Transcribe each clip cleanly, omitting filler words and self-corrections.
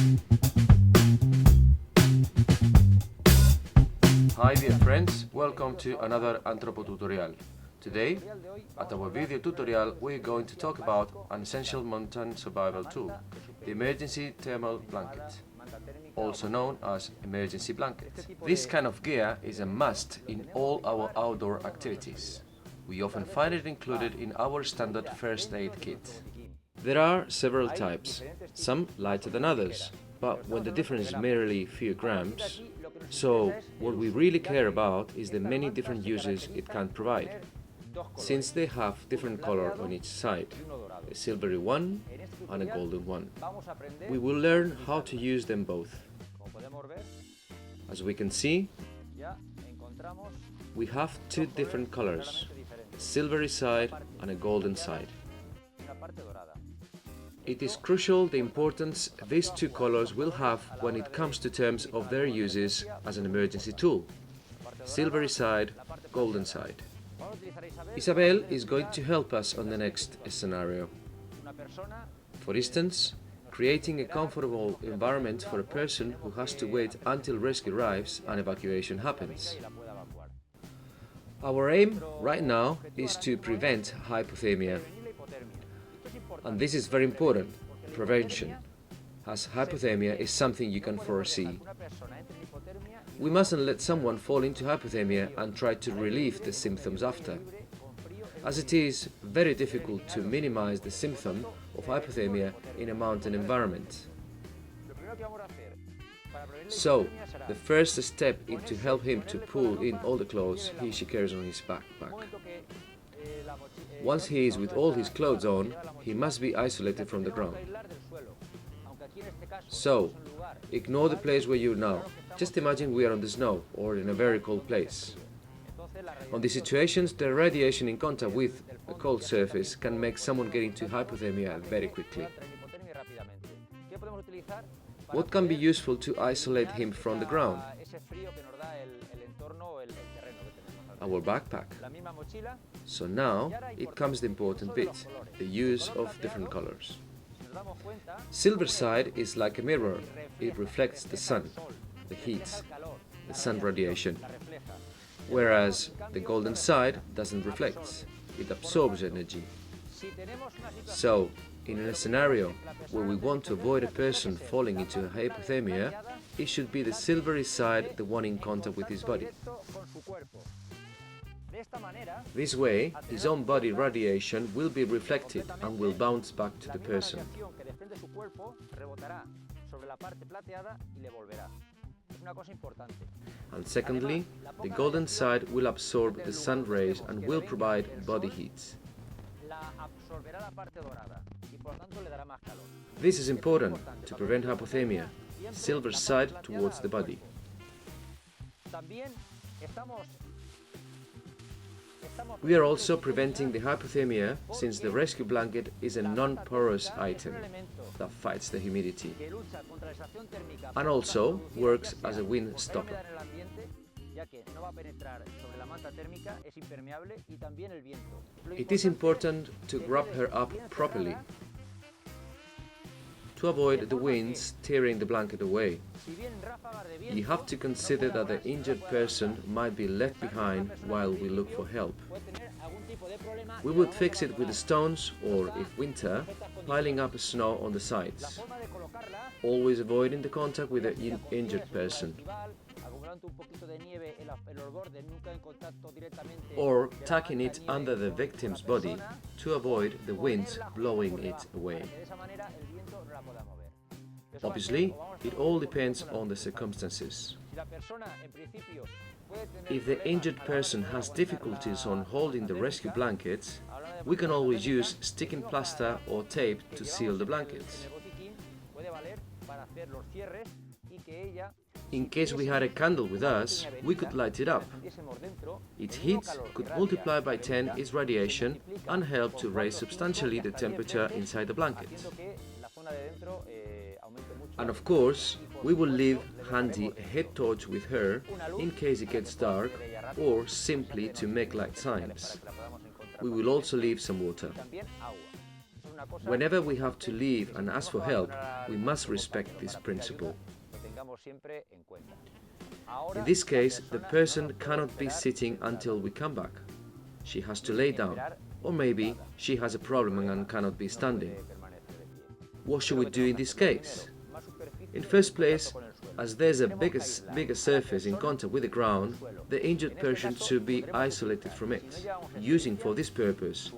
Hi dear friends, welcome to another Anthropo tutorial. Today, at our video tutorial, we're going to talk about an essential mountain survival tool, the emergency thermal blanket, also known as emergency blanket. This kind of gear is a must in all our outdoor activities. We often find it included in our standard first aid kit. There are several types, some lighter than others, but when the difference is merely a few grams, so what we really care about is the many different uses it can provide. Since they have different color on each side, a silvery one and a golden one. We will learn how to use them both. As we can see, we have two different colors, a silvery side and a golden side. It is crucial the importance these two colors will have when it comes to terms of their uses as an emergency tool. Silvery side, golden side. Isabel is going to help us on the next scenario. For instance, creating a comfortable environment for a person who has to wait until rescue arrives and evacuation happens. Our aim right now is to prevent hypothermia. And this is very important, prevention, as hypothermia is something you can foresee. We mustn't let someone fall into hypothermia and try to relieve the symptoms after, as it is very difficult to minimize the symptom of hypothermia in a mountain environment. So, the first step is to help him to pull in all the clothes she carries on his backpack. Once he is with all his clothes on, he must be isolated from the ground. So, ignore the place where you're now. Just imagine we are on the snow or in a very cold place. On these situations, the radiation in contact with a cold surface can make someone get into hypothermia very quickly. What can be useful to isolate him from the ground? Our backpack. So now it comes the important bit, the use of different colors. Silver side is like a mirror. It reflects the sun, the heat, the sun radiation. Whereas the golden side doesn't reflect, it absorbs energy. So, in a scenario where we want to avoid a person falling into hypothermia, it should be the silvery side, the one in contact with his body. This way, his own body radiation will be reflected and will bounce back to the person. And secondly, the golden side will absorb the sun rays and will provide body heat. This is important to prevent hypothermia, silver side towards the body. We are also preventing the hypothermia since the rescue blanket is a non-porous item that fights the humidity and also works as a wind stopper. It is important to wrap her up properly to avoid the winds tearing the blanket away. You have to consider that the injured person might be left behind while we look for help. We would fix it with stones or, if winter, piling up snow on the sides, always avoiding the contact with the injured person, or tucking it under the victim's body to avoid the wind blowing it away. Obviously, it all depends on the circumstances. If the injured person has difficulties on holding the rescue blankets, we can always use sticking plaster or tape to seal the blankets. In case we had a candle with us, we could light it up. Its heat could multiply by 10 its radiation and help to raise substantially the temperature inside the blanket. And of course, we will leave handy a head torch with her in case it gets dark or simply to make light signs. We will also leave some water. Whenever we have to leave and ask for help, we must respect this principle. In this case, the person cannot be sitting until we come back. She has to lay down, or maybe she has a problem and cannot be standing. What should we do in this case? In first place, as there's a bigger surface in contact with the ground, the injured person should be isolated from it, using for this purpose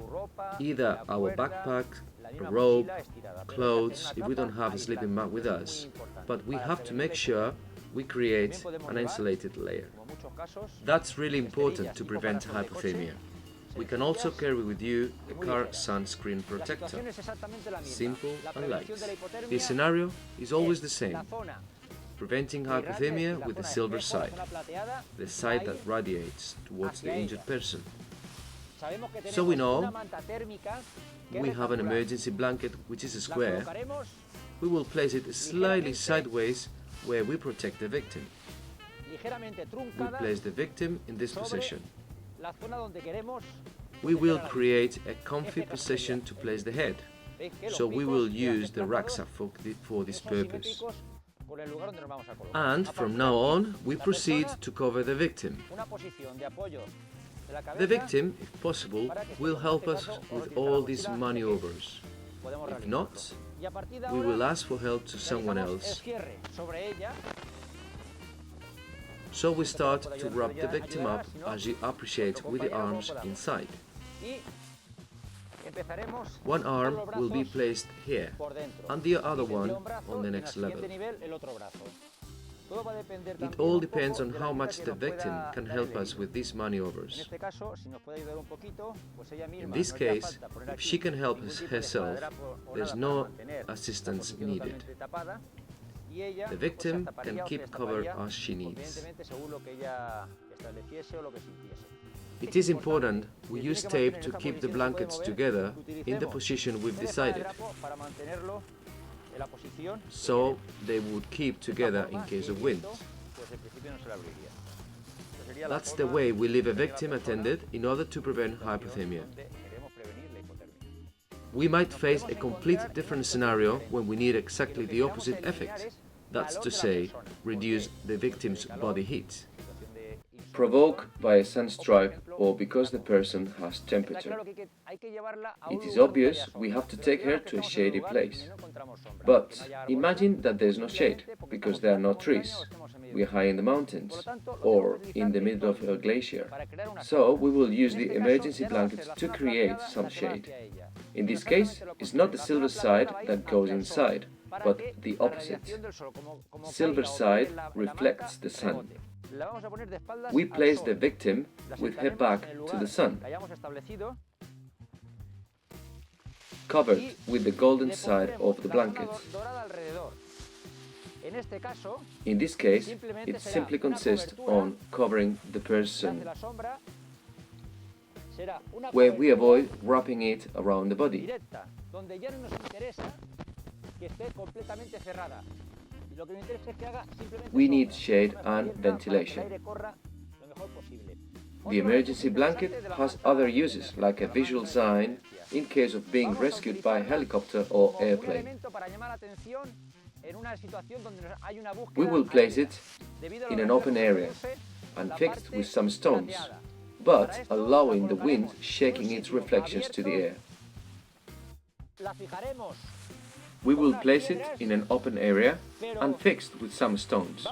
either our backpack, a rope, clothes, if we don't have a sleeping bag with us, but we have to make sure we create an insulated layer. That's really important to prevent hypothermia. We can also carry with you a car sunscreen protector, simple and light. The scenario is always the same, preventing hypothermia with the silver side, the side that radiates towards the injured person. So we know we have an emergency blanket which is a square. We will place it slightly sideways where we protect the victim. We place the victim in this position. We will create a comfy position to place the head, so we will use the rucksack for this purpose. And from now on, we proceed to cover the victim. The victim, if possible, will help us with all these maneuvers. If not, we will ask for help to someone else. So we start to wrap the victim up, as you appreciate, with the arms inside. One arm will be placed here, and the other one on the next level. It all depends on how much the victim can help us with these maneuvers. In this case, if she can help herself, there's no assistance needed. The victim can keep cover as she needs. It is important we use tape to keep the blankets together in the position we've decided, so they would keep together in case of wind. That's the way we leave a victim attended in order to prevent hypothermia. We might face a complete different scenario when we need exactly the opposite effect. That's to say, reduce the victim's body heat, provoked by a sunstroke or because the person has temperature. It is obvious we have to take her to a shady place. But imagine that there's no shade, because there are no trees. We are high in the mountains, or in the middle of a glacier. So we will use the emergency blanket to create some shade. In this case, it's not the silver side that goes inside, but the opposite. Silver side reflects the sun. We place the victim with her back to the sun, covered with the golden side of the blanket. In this case, it simply consists on covering the person, where we avoid wrapping it around the body. We need shade and ventilation. The emergency blanket has other uses, like a visual sign in case of being rescued by a helicopter or airplane. We will place it in an open area and fixed with some stones, but allowing the wind shaking its reflections to the air. We will place it in an open area and fixed with some stones,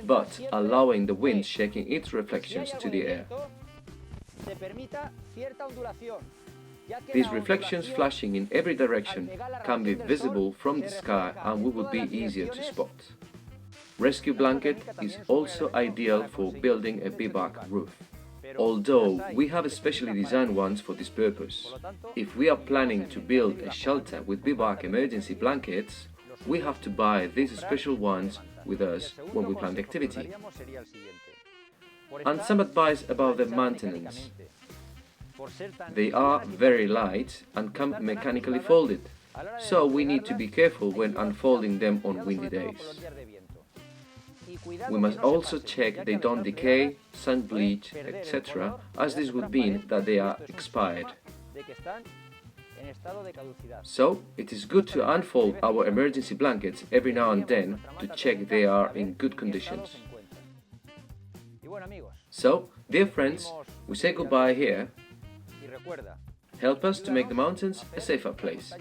but allowing the wind shaking its reflections to the air. These reflections flashing in every direction can be visible from the sky and will be easier to spot. Rescue blanket is also ideal for building a bivouac roof, although we have specially designed ones for this purpose. If we are planning to build a shelter with bivouac emergency blankets, we have to buy these special ones with us when we plan the activity. And some advice about the maintenance. They are very light and can be mechanically folded, so we need to be careful when unfolding them on windy days. We must also check they don't decay, sun bleach, etc., as this would mean that they are expired. So, it is good to unfold our emergency blankets every now and then to check they are in good conditions. So, dear friends, we say goodbye here. Help us to make the mountains a safer place.